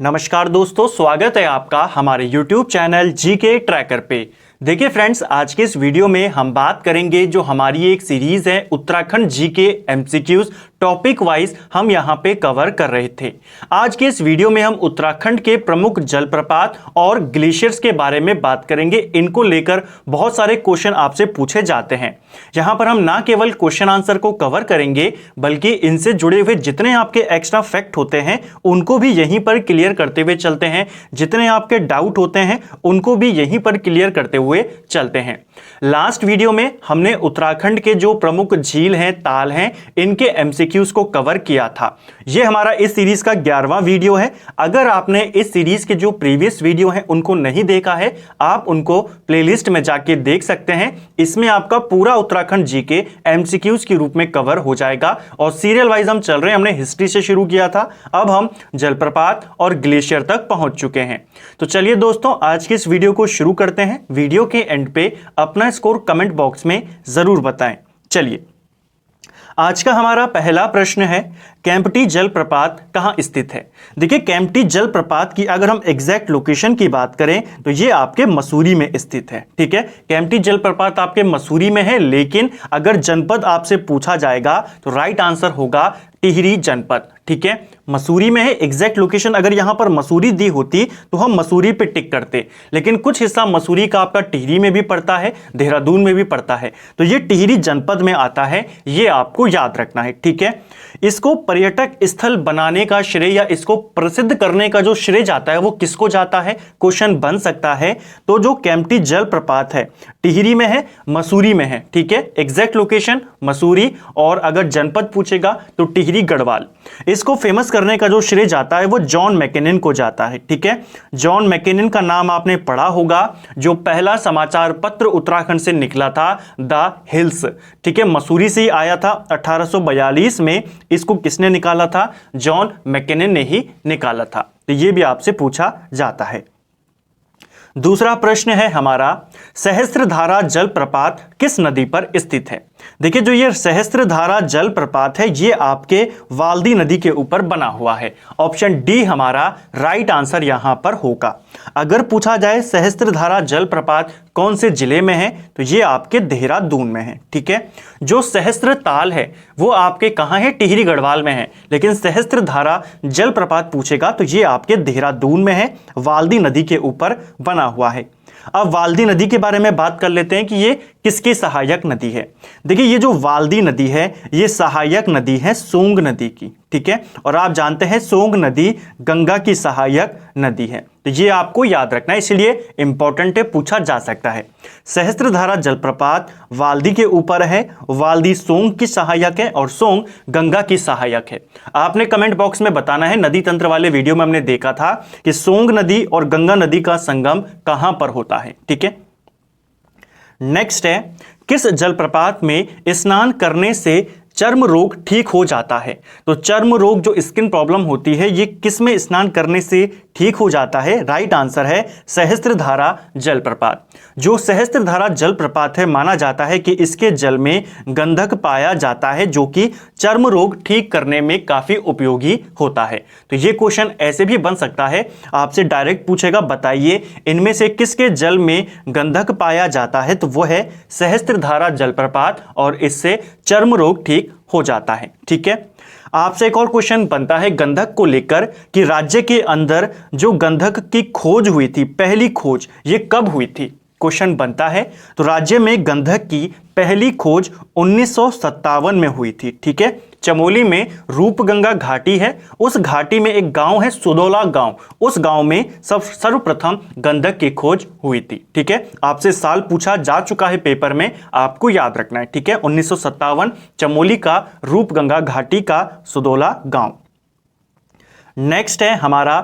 नमस्कार दोस्तों, स्वागत है आपका हमारे YouTube चैनल जीके ट्रैकर पे। देखिए फ्रेंड्स, आज के इस वीडियो में हम बात करेंगे जो हमारी एक सीरीज है Uttarakhand GK MCQs topic wise हम यहां पे कवर कर रहे थे। आज के इस वीडियो में हम उत्तराखंड के प्रमुख जलप्रपात और ग्लेशियर्स के बारे में बात करेंगे। इनको लेकर बहुत सारे क्वेश्चन आपसे पूछे जाते हैं। यहां पर हम ना केवल क्वेश्चन आंसर को कवर करेंगे बल्कि इनसे जुड़े हुए जितने आपके एक्स्ट्रा फैक्ट होते हैं उनको भी यहीं पर क्लियर करते हुए चलते हैं। जितने आपके डाउट होते हैं उनको भी यहीं पर क्लियर करते हुए चलते हैं। लास्ट वीडियो में हमने उत्तराखंड के जो प्रमुख झील हैं, ताल हैं, इनके एमसीक्यूज को कवर किया था। यह हमारा इस सीरीज का 11वां वीडियो है। अगर आपने इस सीरीज के जो प्रीवियस वीडियो हैं उनको नहीं देखा है, आप उनको प्लेलिस्ट में जाके देख सकते हैं। इसमें आपका पूरा उत्तराखंड जीके एमसीक्यूज के रूप में कवर हो जाएगा और सीरियल वाइज हम चल रहे हैं। हमने हिस्ट्री से शुरू किया था, अब हम जलप्रपात और ग्लेशियर तक पहुंच चुके हैं। तो चलिए दोस्तों, आज की इस वीडियो को शुरू करते हैं। वीडियो के एंड पे अपना स्कोर कमेंट बॉक्स में जरूर बताएं। चलिए, आज का हमारा पहला प्रश्न है, केम्प्टी जलप्रपात कहां स्थित है। देखिए, केम्प्टी जलप्रपात की अगर हम एग्जैक्ट लोकेशन की बात करें तो ये आपके मसूरी में स्थित है। ठीक है, केम्प्टी जलप्रपात आपके मसूरी में है, लेकिन अगर जनपद आपसे पूछा जाएगा तो राइट आंसर होगा टिहरी जनपद। ठीक है, मसूरी में है। एग्जैक्ट लोकेशन अगर यहां पर मसूरी दी होती तो हम मसूरी पे टिक करते, लेकिन कुछ हिस्सा मसूरी का आपका टिहरी में भी पड़ता है, देहरादून में भी पड़ता है, तो ये टिहरी जनपद में आता है। ये आपको याद रखना है। ठीक है, इसको पर्यटक स्थल बनाने का श्रेय या इसको प्रसिद्ध करने का जो श्रेय जाता है वो किसको जाता है, क्वेश्चन बन सकता है। तो जो केम्प्टी जलप्रपात है टिहरी में है, मसूरी में है। ठीक है, एग्जैक्ट लोकेशन मसूरी और अगर जनपद पूछेगा तो टिहरी गढ़वाल। इसको फेमस करने का जो श्रेय जाता है वो जॉन मैकेनिन को जाता है। ठीक है, जॉन मैकेनिन का नाम आपने पढ़ा होगा, जो पहला समाचार पत्र उत्तराखंड से निकला था, द हिल्स। ठीक है, मसूरी से ही आया था। 1842 में इसको किसने निकाला था, जॉन मैकेनिन ने ही निकाला था। तो ये भी आपसे पूछा जाता है। दूसरा प्रश्न है हमारा, सहस्त्रधारा जलप्रपात किस नदी पर स्थित है। देखिए, जो ये सहस्त्रधारा जलप्रपात है ये आपके वाल्दी नदी के ऊपर बना हुआ है। ऑप्शन डी हमारा राइट आंसर यहां पर होगा। अगर पूछा जाए सहस्त्रधारा जलप्रपात कौन से जिले में है तो ये आपके देहरादून में है। ठीक है, जो सहस्त्र ताल है वो आपके कहां है, टिहरी गढ़वाल में है, लेकिन सहस्त्रधारा जलप्रपात पूछेगा तो ये आपके देहरादून में है, वाल्दी नदी के ऊपर बना हुआ है। अब वाल्दी नदी के बारे में बात कर लेते हैं कि ये किसकी सहायक नदी है। देखिए, ये जो वाल्दी नदी है ये सहायक नदी है सोंग नदी की। ठीक है, और आप जानते हैं सोंग नदी गंगा की सहायक नदी है, तो ये आपको याद रखना है, इसलिए इंपॉर्टेंट है, पूछा जा सकता है। सहस्त्रधारा जलप्रपात वाल्दी के ऊपर है, वाल्दी सोंग की सहायक है और सोंग गंगा की सहायक है। आपने कमेंट बॉक्स में बताना है। नदी तंत्र वाले वीडियो में हमने देखा था कि सोंग नदी और गंगा नदी का संगम कहां पर होता है। ठीक है, नेक्स्ट है, किस जलप्रपात में स्नान करने से चर्म रोग ठीक हो जाता है। तो चर्म रोग, जो स्किन प्रॉब्लम होती है, ये किस में स्नान करने से ठीक हो जाता है। राइट आंसर है सहस्त्रधारा जलप्रपात। जो सहस्त्रधारा जलप्रपात है माना जाता है कि इसके जल में गंधक पाया जाता है जो कि चर्म रोग ठीक करने में काफी उपयोगी होता है। तो ये क्वेश्चन ऐसे भी बन सकता है, आपसे डायरेक्ट पूछेगा बताइए इनमें से किसके जल में गंधक पाया जाता है, तो वो है सहस्त्रधारा जलप्रपात और इससे चर्म रोग ठीक हो जाता है। ठीक है, आपसे एक और क्वेश्चन बनता है गंधक को लेकर कि राज्य के अंदर जो गंधक की खोज हुई थी, पहली खोज, ये कब हुई थी, क्वेश्चन बनता है। तो राज्य में गंधक की पहली खोज 1957 में हुई थी। ठीक है, चमोली में रूपगंगा घाटी है, उस घाटी में एक गांव है सुदौला गांव, उस गांव में सर्वप्रथम गंधक की खोज हुई थी। ठीक है, आपसे साल पूछा जा चुका है पेपर में, आपको याद रखना है। ठीक है, 1957 चमोली का रूपगंगा घाटी का सुदौला गांव। नेक्स्ट है हमारा,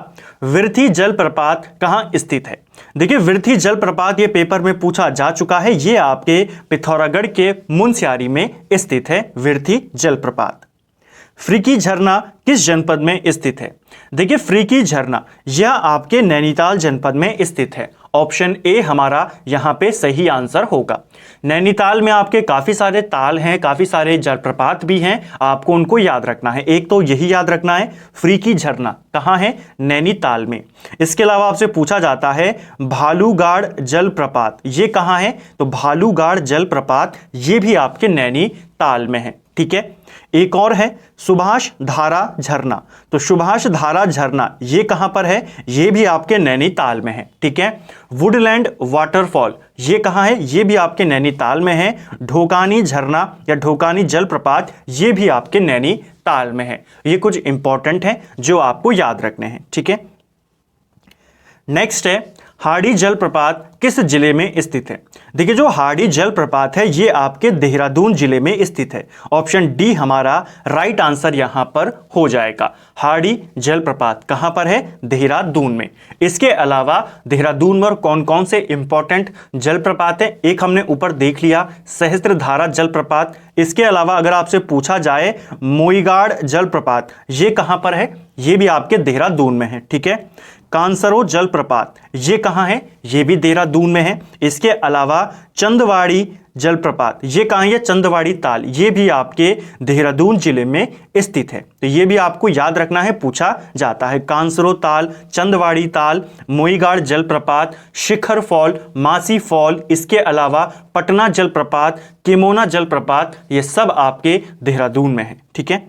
विरथी जलप्रपात कहां स्थित है। देखिए, विरथी जलप्रपात ये पेपर में पूछा जा चुका है, ये आपके पिथौरागढ़ के मुनस्यारी में स्थित है विरथी जलप्रपात। फ्रिकी झरना किस जनपद में स्थित है। देखिए फ्रीकी झरना यह आपके नैनीताल जनपद में स्थित है। ऑप्शन ए हमारा यहाँ पे सही आंसर होगा। नैनीताल में आपके काफ़ी सारे ताल हैं, काफ़ी सारे जलप्रपात भी हैं, आपको उनको याद रखना है। एक तो यही याद रखना है, फ्रीकी झरना कहाँ है? नैनीताल में। इसके अलावा आपसे पूछा जाता है भालूगाड़ जलप्रपात, ये कहाँ है? तो भालूगाड़ जलप्रपात ये भी आपके नैनीताल में है। ठीक है, एक और है सुभाष धारा झरना, तो सुभाष धारा झरना ये कहां पर है? ये भी आपके नैनीताल में है। ठीक है, वुडलैंड वाटरफॉल ये कहां है? ये भी आपके नैनीताल में है। ढोकानी झरना या ढोकानी जलप्रपात ये भी आपके नैनीताल में है। ये कुछ इंपॉर्टेंट है जो आपको याद रखने हैं। ठीक है, नेक्स्ट है हाड़ी जलप्रपात किस जिले में स्थित है? देखिए जो हाड़ी जलप्रपात है ये आपके देहरादून जिले में स्थित है। ऑप्शन डी हमारा राइट आंसर यहां पर हो जाएगा। हाड़ी जलप्रपात कहां पर है? देहरादून में। इसके अलावा देहरादून में कौन कौन से इंपॉर्टेंट जलप्रपात है? एक हमने ऊपर देख लिया सहस्त्रधारा जलप्रपात। इसके अलावा अगर आपसे पूछा जाए मोईगाड़ जलप्रपात ये कहां पर है? ये भी आपके देहरादून में है। ठीक है, कांसरो जलप्रपात ये कहां है? ये भी देहरादून में है। इसके अलावा चंदवाड़ी जलप्रपात ये कहां है? चंदवाड़ी ताल ये भी आपके देहरादून जिले में स्थित है। तो ये भी आपको याद रखना है, पूछा जाता है। कांसरो ताल, चंदवाड़ी ताल, मोईगाड़ जलप्रपात, शिखर फॉल, मासी फॉल, इसके अलावा पटना जलप्रपात, केमोना जलप्रपात ये सब आपके देहरादून में है। ठीक है,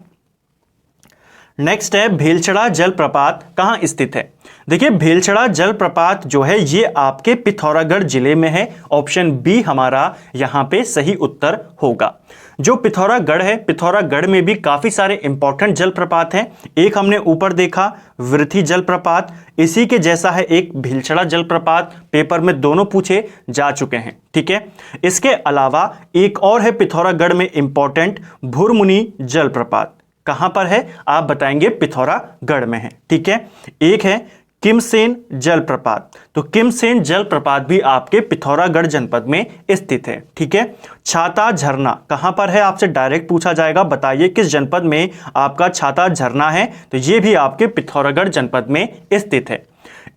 नेक्स्ट है भेलछड़ा जलप्रपात कहां स्थित है? देखिए भेलछड़ा जलप्रपात जो है ये आपके पिथौरागढ़ जिले में है। ऑप्शन बी हमारा यहां पे सही उत्तर होगा। जो पिथौरागढ़ है, पिथौरागढ़ में भी काफी सारे इंपॉर्टेंट जलप्रपात हैं। एक हमने ऊपर देखा वृथी जलप्रपात, इसी के जैसा है एक भेलछड़ा जलप्रपात, पेपर में दोनों पूछे जा चुके हैं। ठीक है, इसके अलावा एक और है पिथौरागढ़ में इंपॉर्टेंट भुरमुनी जलप्रपात। कहां पर है? आप बताएंगे पिथौरागढ़ में है। ठीक है, एक है किमसेन जलप्रपात, तो किमसेन जलप्रपात भी आपके पिथौरागढ़ जनपद में स्थित है। ठीक है, छाता झरना कहां पर है? आपसे डायरेक्ट पूछा जाएगा, बताइए किस जनपद में आपका छाता झरना है? तो ये भी आपके पिथौरागढ़ जनपद में स्थित है।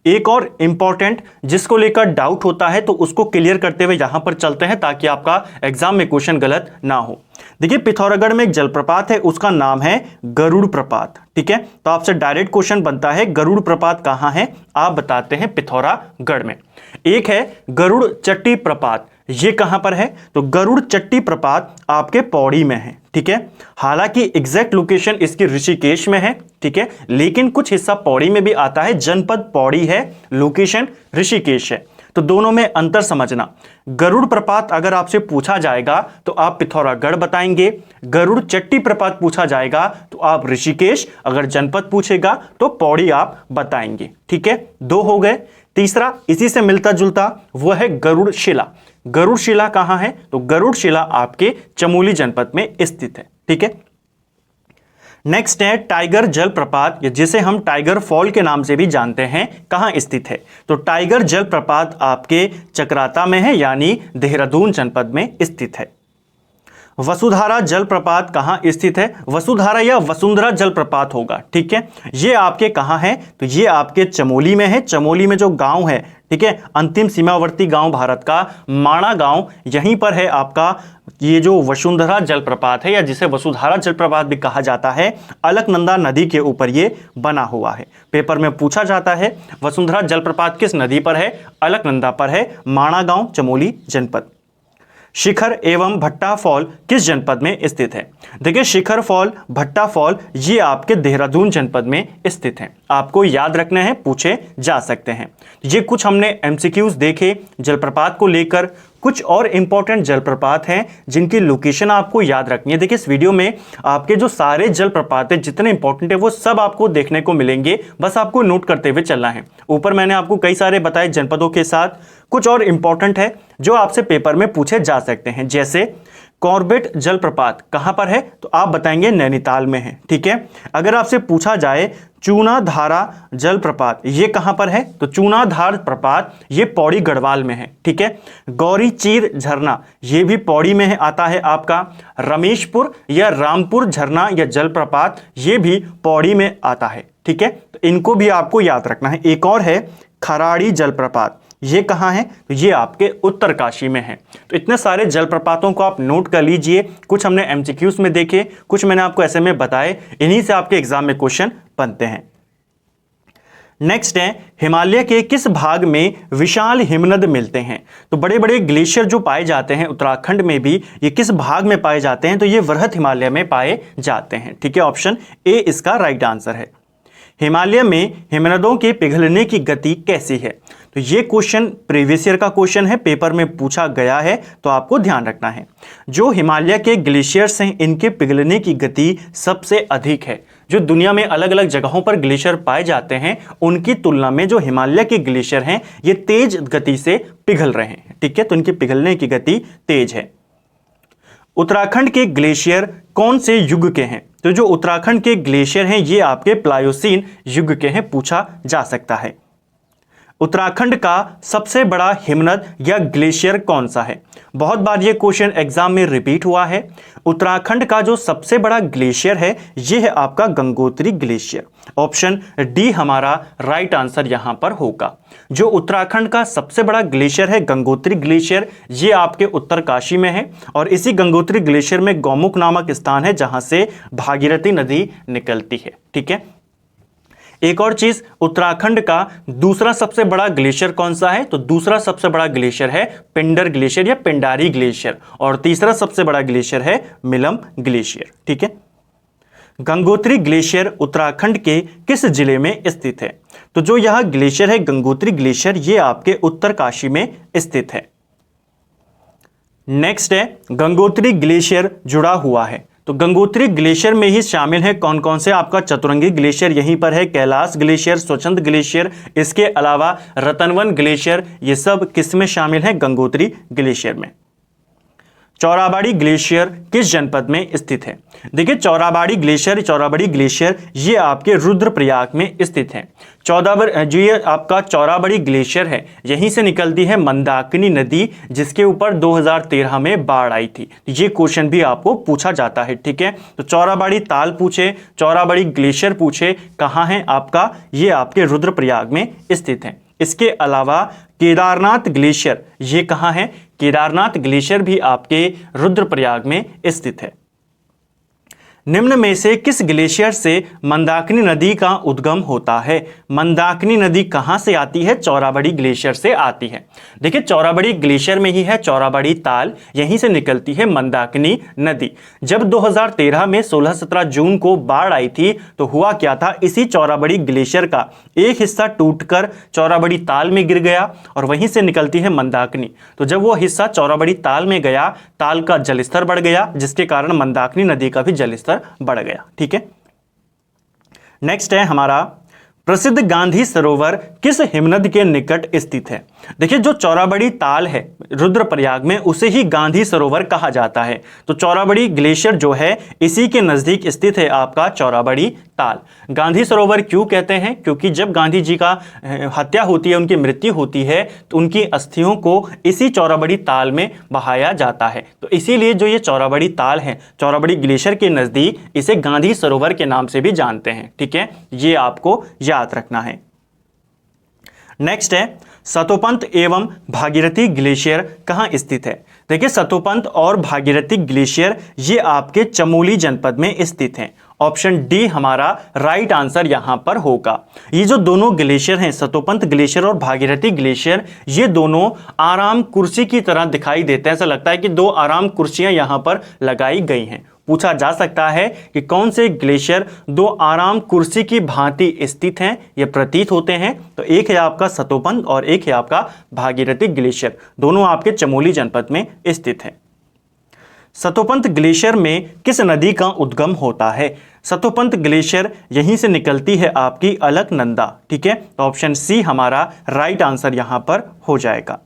एक और इंपॉर्टेंट जिसको लेकर डाउट होता है तो उसको क्लियर करते हुए यहां पर चलते हैं ताकि आपका एग्जाम में क्वेश्चन गलत ना हो। देखिए पिथौरागढ़ में एक जलप्रपात है, उसका नाम है गरुड़ प्रपात। ठीक है, तो आपसे डायरेक्ट क्वेश्चन बनता है गरुड़ प्रपात कहां है? आप बताते हैं पिथौरागढ़ में। एक है गरुड़ चट्टी प्रपात, ये कहां पर है? तो गरुड़ चट्टी प्रपात आपके पौड़ी में है। ठीक है, हालांकि एग्जैक्ट लोकेशन इसकी ऋषिकेश में है। ठीक है, लेकिन कुछ हिस्सा पौड़ी में भी आता है। जनपद पौड़ी है, लोकेशन ऋषिकेश है, तो दोनों में अंतर समझना। गरुड़ प्रपात अगर आपसे पूछा जाएगा तो आप पिथौरागढ़ बताएंगे, गरुड़ चट्टी प्रपात पूछा जाएगा तो आप ऋषिकेश, अगर जनपद पूछेगा तो पौड़ी आप बताएंगे। ठीक है, दो हो गए। तीसरा इसी से मिलता जुलता वो है गरुड़ शिला। गरुड़ शिला कहां है? तो गरुड़ शिला आपके चमोली जनपद में स्थित है। ठीक है, नेक्स्ट है टाइगर जलप्रपात, जिसे हम टाइगर फॉल के नाम से भी जानते हैं, कहां स्थित है? तो टाइगर जलप्रपात आपके चकराता में है, यानी देहरादून जनपद में स्थित है। वसुधारा जलप्रपात कहां स्थित है? वसुधारा या वसुंधरा जलप्रपात होगा। ठीक है, ये आपके कहां है? तो ये आपके चमोली में है। चमोली में जो गांव है, ठीक है, अंतिम सीमावर्ती गांव भारत का माणा गांव, यहीं पर है आपका ये जो वसुंधरा जलप्रपात है, या जिसे वसुधारा जलप्रपात भी कहा जाता है। अलकनंदा नदी के ऊपर ये बना हुआ है। पेपर में पूछा जाता है वसुंधरा जलप्रपात किस नदी पर है? अलकनंदा पर है, माणा गांव, चमोली जनपद। शिखर एवं भट्टा फॉल किस जनपद में स्थित है? देखिए शिखर फॉल, भट्टा फॉल ये आपके देहरादून जनपद में स्थित हैं। आपको याद रखने हैं, पूछे जा सकते हैं। ये कुछ हमने एमसीक्यूज देखे जलप्रपात को लेकर। कुछ और इंपॉर्टेंट जलप्रपात हैं जिनकी लोकेशन आपको याद रखनी है। देखिए इस वीडियो में आपके जो सारे जलप्रपात हैं जितने इंपॉर्टेंट है वो सब आपको देखने को मिलेंगे, बस आपको नोट करते हुए चलना है। ऊपर मैंने आपको कई सारे बताए जनपदों के साथ, कुछ और इंपॉर्टेंट है जो आपसे पेपर में पूछे जा सकते हैं। जैसे कॉर्बेट जलप्रपात कहां पर है? तो आप बताएंगे नैनीताल में है। ठीक है, अगर आपसे पूछा जाए चूनाधारा जलप्रपात ये कहां पर है? तो चूनाधार प्रपात ये पौड़ी गढ़वाल में है। ठीक है, गौरी चीर झरना ये भी पौड़ी में है, आता है आपका। रमेशपुर या रामपुर झरना या जलप्रपात ये भी पौड़ी में आता है। ठीक है, तो इनको भी आपको याद रखना है। एक और है खराड़ी जलप्रपात, ये कहाँ है? तो ये आपके उत्तरकाशी में है। तो इतने सारे जलप्रपातों को आप नोट कर लीजिए। कुछ हमने एमसीक्यूज में देखे, कुछ मैंने आपको ऐसे में बताए, इन्हीं से आपके एग्जाम में क्वेश्चन बनते हैं। नेक्स्ट है हिमालय के किस भाग में विशाल हिमनद मिलते हैं? तो बड़े बड़े ग्लेशियर जो पाए जाते हैं उत्तराखंड में भी, ये किस भाग में पाए जाते हैं? तो ये वृहत हिमालय में पाए जाते हैं। ठीक है, ऑप्शन ए इसका राइट आंसर है। हिमालय में हिमनदों के पिघलने की गति कैसी है? तो ये क्वेश्चन प्रीवियस ईयर का क्वेश्चन है, पेपर में पूछा गया है, तो आपको ध्यान रखना है। जो हिमालय के ग्लेशियर्स हैं इनके पिघलने की गति सबसे अधिक है। जो दुनिया में अलग अलग जगहों पर ग्लेशियर पाए जाते हैं उनकी तुलना में जो हिमालय के ग्लेशियर हैं ये तेज गति से पिघल रहे हैं। ठीक है, तो इनके पिघलने की गति तेज है। उत्तराखंड के ग्लेशियर कौन से युग के हैं? तो जो उत्तराखंड के ग्लेशियर हैं ये आपके प्लायोसीन युग के हैं, पूछा जा सकता है। उत्तराखंड का सबसे बड़ा हिमनद या ग्लेशियर कौन सा है? बहुत बार ये क्वेश्चन एग्जाम में रिपीट हुआ है। उत्तराखंड का जो सबसे बड़ा ग्लेशियर है ये है आपका गंगोत्री ग्लेशियर। ऑप्शन डी हमारा राइट आंसर यहां पर होगा। जो उत्तराखंड का सबसे बड़ा ग्लेशियर है गंगोत्री ग्लेशियर, ये आपके उत्तरकाशी में है और इसी गंगोत्री ग्लेशियर में गौमुख नामक स्थान है जहां से भागीरथी नदी निकलती है। ठीक है, एक और चीज, उत्तराखंड का दूसरा सबसे बड़ा ग्लेशियर कौन सा है? तो दूसरा सबसे बड़ा ग्लेशियर है पिंडर ग्लेशियर या पिंडारी ग्लेशियर और तीसरा सबसे बड़ा ग्लेशियर है मिलम ग्लेशियर। ठीक है, गंगोत्री ग्लेशियर उत्तराखंड के किस जिले में स्थित है? तो जो यह ग्लेशियर है गंगोत्री ग्लेशियर ये आपके उत्तरकाशी में स्थित है। नेक्स्ट है गंगोत्री ग्लेशियर जुड़ा हुआ है। तो गंगोत्री ग्लेशियर में ही शामिल है कौन कौन से? आपका चतुरंगी ग्लेशियर यहीं पर है, कैलाश ग्लेशियर, स्वच्छंद ग्लेशियर, इसके अलावा रतनवन ग्लेशियर, ये सब किस में शामिल है? गंगोत्री ग्लेशियर में। चौराबाड़ी ग्लेशियर किस जनपद में स्थित है? देखिए चौराबाड़ी ग्लेशियर ये आपके रुद्रप्रयाग में स्थित है। जो ये आपका चौराबाड़ी ग्लेशियर है यहीं से निकलती है मंदाकिनी नदी जिसके ऊपर 2013 में बाढ़ आई थी। ये क्वेश्चन भी आपको पूछा जाता है। ठीक है, तो चौराबाड़ी ताल पूछे, चौराबाड़ी ग्लेशियर पूछे, कहाँ है आपका? ये आपके रुद्रप्रयाग में स्थित है। इसके अलावा केदारनाथ ग्लेशियर ये कहाँ है? केदारनाथ ग्लेशियर भी आपके रुद्रप्रयाग में स्थित है। निम्न में से किस ग्लेशियर से मंदाकिनी नदी का उद्गम होता है? मंदाकिनी नदी कहां से आती है? चौराबाड़ी ग्लेशियर से आती है। देखिए चौराबाड़ी ग्लेशियर में ही है चौराबाड़ी ताल, यहीं से निकलती है मंदाकिनी नदी। जब 2013 में 16-17 जून को बाढ़ आई थी तो हुआ क्या था, इसी चौराबाड़ी ग्लेशियर का एक हिस्सा टूटकर चौराबाड़ी ताल में गिर गया और वहीं से निकलती है मंदाकिनी। तो जब वो हिस्सा चौराबाड़ी ताल में गया, ताल का जलस्तर बढ़ गया जिसके कारण मंदाकिनी नदी का भी जलस्तर बढ़ गया। ठीक है, नेक्स्ट है हमारा प्रसिद्ध गांधी सरोवर किस हिमनद के निकट स्थित है? देखिए जो चौराबाड़ी ताल है रुद्रप्रयाग में उसे ही गांधी सरोवर कहा जाता है। तो चौराबाड़ी ग्लेशियर जो है इसी के नजदीक स्थित है आपका चौराबाड़ी ताल। गांधी सरोवर क्यों कहते हैं? क्योंकि जब गांधी जी का हत्या होती है, उनकी मृत्यु होती है, तो उनकी अस्थियों को इसी चौराबाड़ी ताल में बहाया जाता है। तो इसीलिए जो ये चौराबाड़ी ताल है चौराबाड़ी ग्लेशियर के नजदीक, इसे गांधी सरोवर के नाम से भी जानते हैं। ठीक है, ये आपको याद रखना है। नेक्स्ट है सतोपंत एवं भागीरथी ग्लेशियर कहां स्थित है? देखिए सतोपंत और भागीरथी ग्लेशियर ये आपके चमोली जनपद में स्थित हैं। ऑप्शन डी हमारा राइट आंसर यहां पर होगा। ये जो दोनों ग्लेशियर हैं सतोपंत ग्लेशियर और भागीरथी ग्लेशियर, ये दोनों आराम कुर्सी की तरह दिखाई देते हैं। ऐसा लगता है कि दो आराम कुर्सियां यहां पर लगाई गई हैं। पूछा जा सकता है कि कौन से ग्लेशियर दो आराम कुर्सी की भांति स्थित हैं, ये प्रतीत होते हैं। तो एक है आपका सतोपंत और एक है आपका भागीरथी ग्लेशियर, दोनों आपके चमोली जनपद में स्थित हैं। सतोपंत ग्लेशियर में किस नदी का उद्गम होता है? सतोपंत ग्लेशियर यहीं से निकलती है आपकी अलकनंदा। ठीक है, तो ऑप्शन सी हमारा राइट आंसर यहां पर हो जाएगा।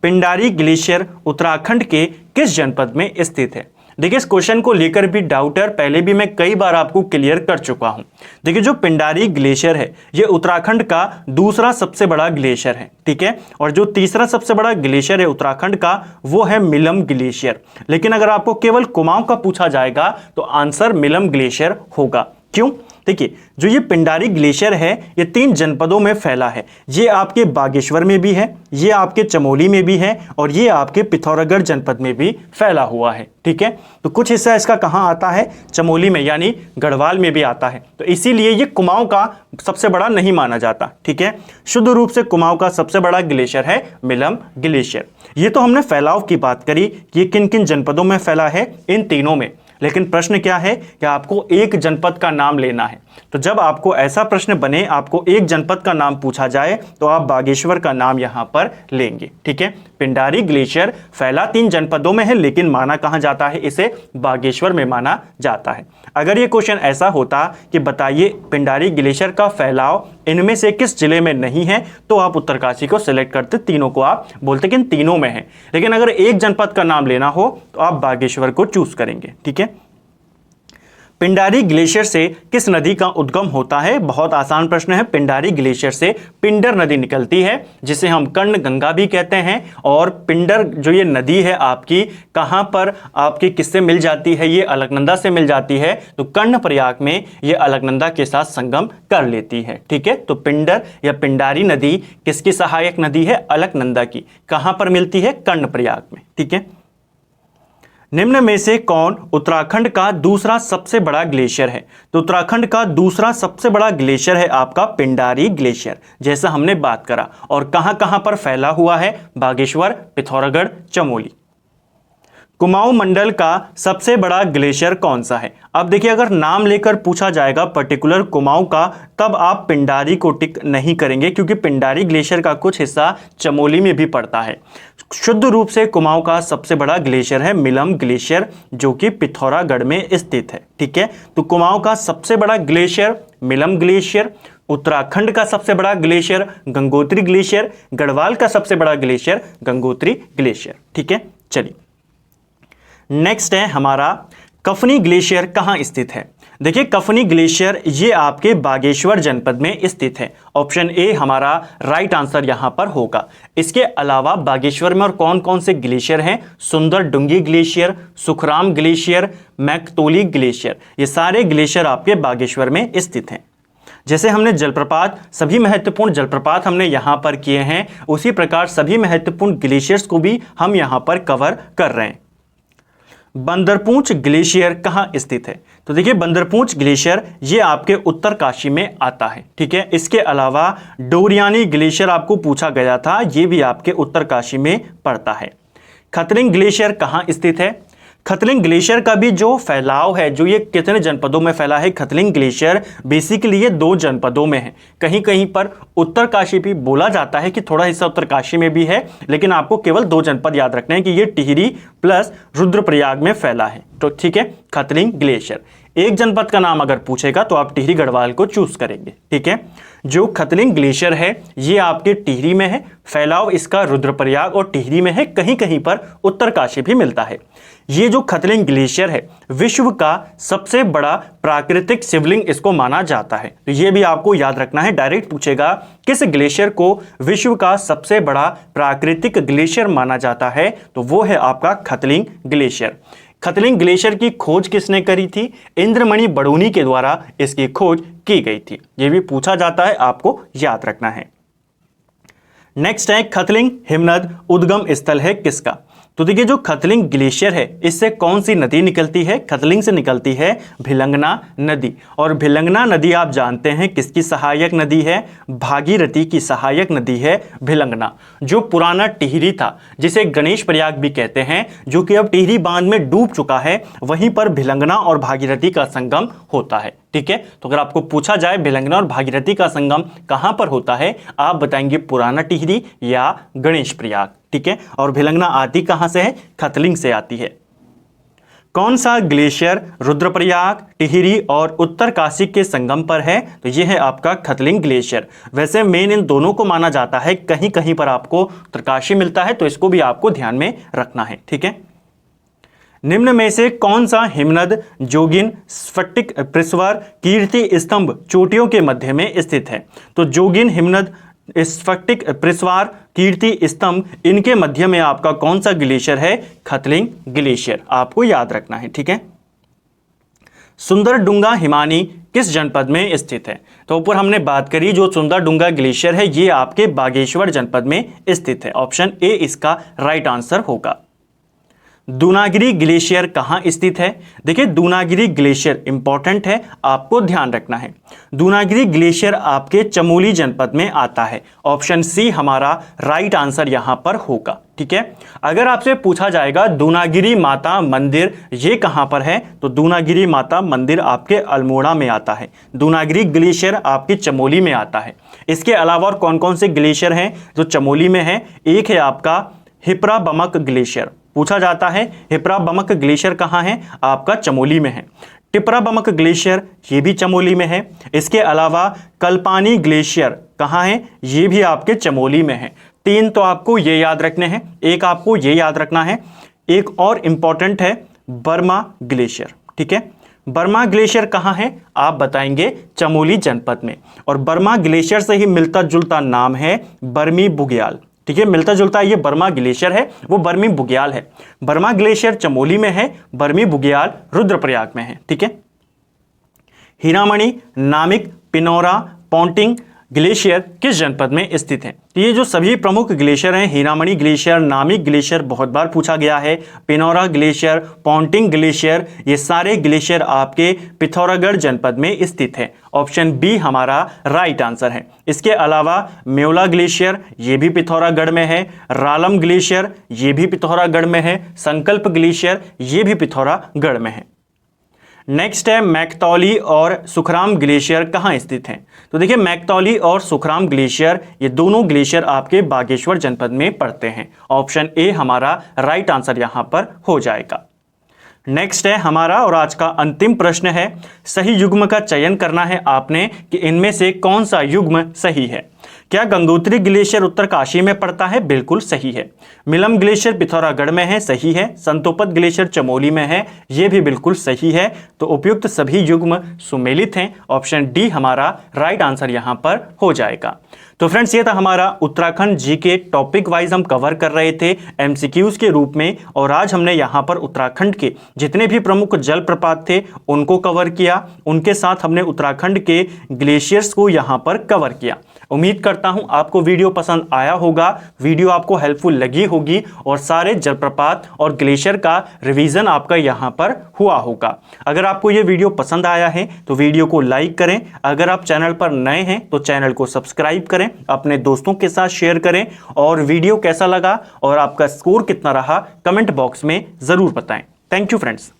पिंडारी ग्लेशियर उत्तराखंड के किस जनपद में स्थित है? देखिए इस क्वेश्चन को लेकर भी डाउटर पहले भी मैं कई बार आपको क्लियर कर चुका हूं। देखिए जो पिंडारी ग्लेशियर है ये उत्तराखंड का दूसरा सबसे बड़ा ग्लेशियर है। ठीक है, और जो तीसरा सबसे बड़ा ग्लेशियर है उत्तराखंड का वो है मिलम ग्लेशियर। लेकिन अगर आपको केवल कुमाऊं का पूछा जाएगा तो आंसर मिलम ग्लेशियर होगा। क्यों? देखिए जो ये पिंडारी ग्लेशियर है ये 3 जनपदों में फैला है। ये आपके बागेश्वर में भी है, ये आपके चमोली में भी है और ये आपके पिथौरागढ़ जनपद में भी फैला हुआ है। ठीक है, तो कुछ हिस्सा इसका कहाँ आता है, चमोली में यानी गढ़वाल में भी आता है, तो इसीलिए ये कुमाऊं का सबसे बड़ा नहीं माना जाता। ठीक है, शुद्ध रूप से कुमाऊं का सबसे बड़ा ग्लेशियर है मिलम ग्लेशियर। ये तो हमने फैलाव की बात करी कि किन किन जनपदों में फैला है, इन तीनों में। लेकिन प्रश्न क्या है कि आपको एक जनपद का नाम लेना है। तो जब आपको ऐसा प्रश्न बने, आपको एक जनपद का नाम पूछा जाए, तो आप बागेश्वर का नाम यहां पर लेंगे। ठीक है, पिंडारी ग्लेशियर फैला 3 जनपदों में है, लेकिन माना कहां जाता है, इसे बागेश्वर में माना जाता है। अगर ये क्वेश्चन ऐसा होता कि बताइए पिंडारी ग्लेशियर का फैलाव इनमें से किस जिले में नहीं है, तो आप उत्तरकाशी को सिलेक्ट करते, तीनों को आप बोलते कि इन तीनों में है। लेकिन अगर एक जनपद का नाम लेना हो तो आप बागेश्वर को चूज करेंगे। ठीक है, पिंडारी ग्लेशियर से किस नदी का उद्गम होता है, बहुत आसान प्रश्न है। पिंडारी ग्लेशियर से पिंडर नदी निकलती है, जिसे हम कर्ण गंगा भी कहते हैं। और पिंडर जो ये नदी है आपकी कहां पर आपकी किससे मिल जाती है, ये अलकनंदा से मिल जाती है। तो कर्णप्रयाग में ये अलकनंदा के साथ संगम कर लेती है। ठीक है, तो पिंडर या पिंडारी नदी किसकी सहायक नदी है, अलकनंदा की। कहां पर मिलती है, कर्णप्रयाग में। ठीक है, निम्न में से कौन उत्तराखंड का दूसरा सबसे बड़ा ग्लेशियर है, तो उत्तराखंड का दूसरा सबसे बड़ा ग्लेशियर है आपका पिंडारी ग्लेशियर, जैसा हमने बात करा। और कहां कहां पर फैला हुआ है, बागेश्वर, पिथौरागढ़, चमोली। कुमाऊं मंडल का सबसे बड़ा ग्लेशियर कौन सा है। अब देखिए अगर नाम लेकर पूछा जाएगा पर्टिकुलर कुमाऊं का, तब आप पिंडारी को टिक नहीं करेंगे, क्योंकि पिंडारी ग्लेशियर का कुछ हिस्सा चमोली में भी पड़ता है। शुद्ध रूप से कुमाऊं का सबसे बड़ा ग्लेशियर है मिलम ग्लेशियर, जो कि पिथौरागढ़ में स्थित है। ठीक है, तो कुमाऊं का सबसे बड़ा ग्लेशियर मिलम ग्लेशियर, उत्तराखंड का सबसे बड़ा ग्लेशियर गंगोत्री ग्लेशियर, गढ़वाल का सबसे बड़ा ग्लेशियर गंगोत्री ग्लेशियर। ठीक है, चलिए नेक्स्ट है हमारा कफनी ग्लेशियर कहां स्थित है। देखिए कफनी ग्लेशियर ये आपके बागेश्वर जनपद में स्थित है। ऑप्शन ए हमारा राइट आंसर यहां पर होगा। इसके अलावा बागेश्वर में और कौन कौन से ग्लेशियर हैं, सुंदर डुंगी ग्लेशियर, सुखराम ग्लेशियर, मैकतोली ग्लेशियर, ये सारे ग्लेशियर आपके बागेश्वर में स्थित हैं। जैसे हमने जलप्रपात, सभी महत्वपूर्ण जलप्रपात हमने यहां पर किए हैं, उसी प्रकार सभी महत्वपूर्ण ग्लेशियर्स को भी हम यहां पर कवर कर रहे हैं। बंदरपूंछ ग्लेशियर कहां स्थित है, तो देखिए बंदरपूंछ ग्लेशियर ये आपके उत्तरकाशी में आता है। ठीक है, इसके अलावा डोरियानी ग्लेशियर आपको पूछा गया था, ये भी आपके उत्तरकाशी में पड़ता है। खतलिंग ग्लेशियर कहां स्थित है, खतलिंग ग्लेशियर का भी जो फैलाव है, जो ये कितने जनपदों में फैला है, खतलिंग ग्लेशियर बेसिकली ये 2 जनपदों में है। कहीं कहीं पर उत्तरकाशी भी बोला जाता है कि थोड़ा हिस्सा उत्तरकाशी में भी है, लेकिन आपको केवल 2 जनपद याद रखने हैं कि ये टिहरी प्लस रुद्रप्रयाग में फैला है। तो ठीक है, खतलिंग ग्लेशियर। एक जनपद का नाम अगर पूछेगा तो आप टिहरी गढ़वाल को चूज करेंगे। ठीक है, जो खतलिंग ग्लेशियर है ये आपके टिहरी में है, फैलाव इसका रुद्रप्रयाग और टिहरी में है, कहीं कहीं पर उत्तरकाशी भी मिलता है। ये जो खतलिंग ग्लेशियर है विश्व का सबसे बड़ा प्राकृतिक शिवलिंग इसको माना जाता है। तो ये भी आपको याद रखना है, डायरेक्ट पूछेगा किस ग्लेशियर को विश्व का सबसे बड़ा प्राकृतिक ग्लेशियर माना जाता है, तो वो है आपका खतलिंग ग्लेशियर। खतलिंग ग्लेशियर की खोज किसने करी थी, इंद्रमणि बडोनी के द्वारा इसकी खोज की गई थी। यह भी पूछा जाता है, आपको याद रखना है। नेक्स्ट है खतलिंग हिमनद उद्गम स्थल है किसका, तो देखिए जो खतलिंग ग्लेशियर है इससे कौन सी नदी निकलती है, खतलिंग से निकलती है भिलंगना नदी। और भिलंगना नदी आप जानते हैं किसकी सहायक नदी है, भागीरथी की सहायक नदी है भिलंगना। जो पुराना टिहरी था जिसे गणेश प्रयाग भी कहते हैं, जो कि अब टिहरी बांध में डूब चुका है, वहीं पर भिलंगना और भागीरथी का संगम होता है। ठीक है, तो अगर आपको पूछा जाए भिलंगना और भागीरथी का संगम कहां पर होता है, आप बताएंगे पुराना टिहरी या गणेश प्रयाग। ठीक है, और भिलंगना आती कहां से है, खतलिंग से आती है। कौन सा ग्लेशियर रुद्रप्रयाग, टिहरी और उत्तरकाशी के संगम पर है, तो यह है आपका खतलिंग ग्लेशियर। वैसे मेन इन दोनों को माना जाता है, कहीं कहीं पर आपको उत्तरकाशी मिलता है, तो इसको भी आपको ध्यान में रखना है। ठीक है, निम्न में से कौन सा हिमनद जोगिन, स्फटिक, पृश्वर, कीर्ति स्तंभ चोटियों के मध्य में स्थित है, तो जोगिन, हिमनद, स्फटिक, पृश्वर, कीर्ति स्तंभ, इनके मध्य में आपका कौन सा ग्लेशियर है, खतलिंग ग्लेशियर, आपको याद रखना है। ठीक है, सुंदर डुंगा हिमानी किस जनपद में स्थित है? तो ऊपर हमने बात करी जो चुंदाडुंगा ग्लेशियर है ये आपके बागेश्वर जनपद में स्थित है। ऑप्शन ए इसका राइट आंसर होगा। दूनागिरी ग्लेशियर कहाँ स्थित है? देखिए दूनागिरी ग्लेशियर इंपॉर्टेंट है, आपको ध्यान रखना है। दूनागिरी ग्लेशियर आपके चमोली जनपद में आता है। ऑप्शन सी हमारा राइट आंसर यहां पर होगा। ठीक है, अगर आपसे पूछा जाएगा दूनागिरी माता मंदिर ये कहां पर है, तो दूनागिरी माता मंदिर आपके अल्मोड़ा में आता है। दूनागिरी ग्लेशियर आपके चमोली में आता है। इसके अलावा और कौन कौन से ग्लेशियर हैं जो चमोली में है? एक है आपका हिप्रा बमक ग्लेशियर, पूछा जाता है हिप्रा बमक ग्लेशियर कहाँ है? आपका चमोली में है। टिपरा बमक ग्लेशियर ये भी चमोली में है। इसके अलावा कल्पानी ग्लेशियर कहाँ है? ये भी आपके चमोली में है। 3 तो आपको ये याद रखने हैं, एक आपको ये याद रखना है, एक और इंपॉर्टेंट है बर्मा ग्लेशियर। ठीक है, बर्मा ग्लेशियर कहाँ है? आप बताएंगे चमोली जनपद में। और बर्मा ग्लेशियर से ही मिलता जुलता नाम है बर्मी बुग्याल। ठीक है, मिलता जुलता ये बर्मा ग्लेशियर है वो बर्मी बुग्याल है। बर्मा ग्लेशियर चमोली में है, बर्मी बुग्याल रुद्रप्रयाग में है। ठीक है, हीरामणि, नामिक, पिनौरा, पोंटिंग ग्लेशियर किस जनपद में स्थित है? तो ये जो सभी प्रमुख ग्लेशियर हैं, हीरामणि ग्लेशियर, नामिक ग्लेशियर बहुत बार पूछा गया है, पिनौरा ग्लेशियर, पोंटिंग ग्लेशियर, ये सारे ग्लेशियर आपके पिथौरागढ़ जनपद में स्थित है। ऑप्शन बी हमारा राइट आंसर है। इसके अलावा मेवला ग्लेशियर ये भी पिथौरागढ़ में है, रालम ग्लेशियर ये भी पिथौरागढ़ में है, संकल्प ग्लेशियर ये भी पिथौरागढ़ में है। नेक्स्ट है मैकतौली और सुखराम ग्लेशियर कहाँ स्थित हैं? तो देखिए मैकतौली और सुखराम ग्लेशियर ये दोनों ग्लेशियर आपके बागेश्वर जनपद में पड़ते हैं। ऑप्शन ए हमारा राइट आंसर यहां पर हो जाएगा। नेक्स्ट है हमारा और आज का अंतिम प्रश्न है, सही युग्म का चयन करना है आपने कि इनमें से कौन सा युग्म सही है। क्या गंगोत्री ग्लेशियर उत्तरकाशी में पड़ता है? बिल्कुल सही है। मिलम ग्लेशियर पिथौरागढ़ में है, सही है। संतोपत ग्लेशियर चमोली में है, यह भी बिल्कुल सही है। तो उपयुक्त सभी युग्म सुमेलित हैं। ऑप्शन डी हमारा राइट आंसर यहां पर हो जाएगा। तो फ्रेंड्स ये था हमारा उत्तराखंड जीके टॉपिक वाइज हम कवर कर रहे थे एमसीक्यूज के रूप में, और आज हमने यहां पर उत्तराखंड के जितने भी प्रमुख जलप्रपात थे उनको कवर किया, उनके साथ हमने उत्तराखंड के ग्लेशियर्स को यहां पर कवर किया। उम्मीद करता हूं आपको वीडियो पसंद आया होगा, वीडियो आपको हेल्पफुल लगी होगी और सारे जलप्रपात और ग्लेशियर का रिवीजन आपका यहां पर हुआ होगा। अगर आपको ये वीडियो पसंद आया है तो वीडियो को लाइक करें, अगर आप चैनल पर नए हैं तो चैनल को सब्सक्राइब करें, अपने दोस्तों के साथ शेयर करें, और वीडियो कैसा लगा और आपका स्कोर कितना रहा कमेंट बॉक्स में जरूर बताएं। Thank you friends.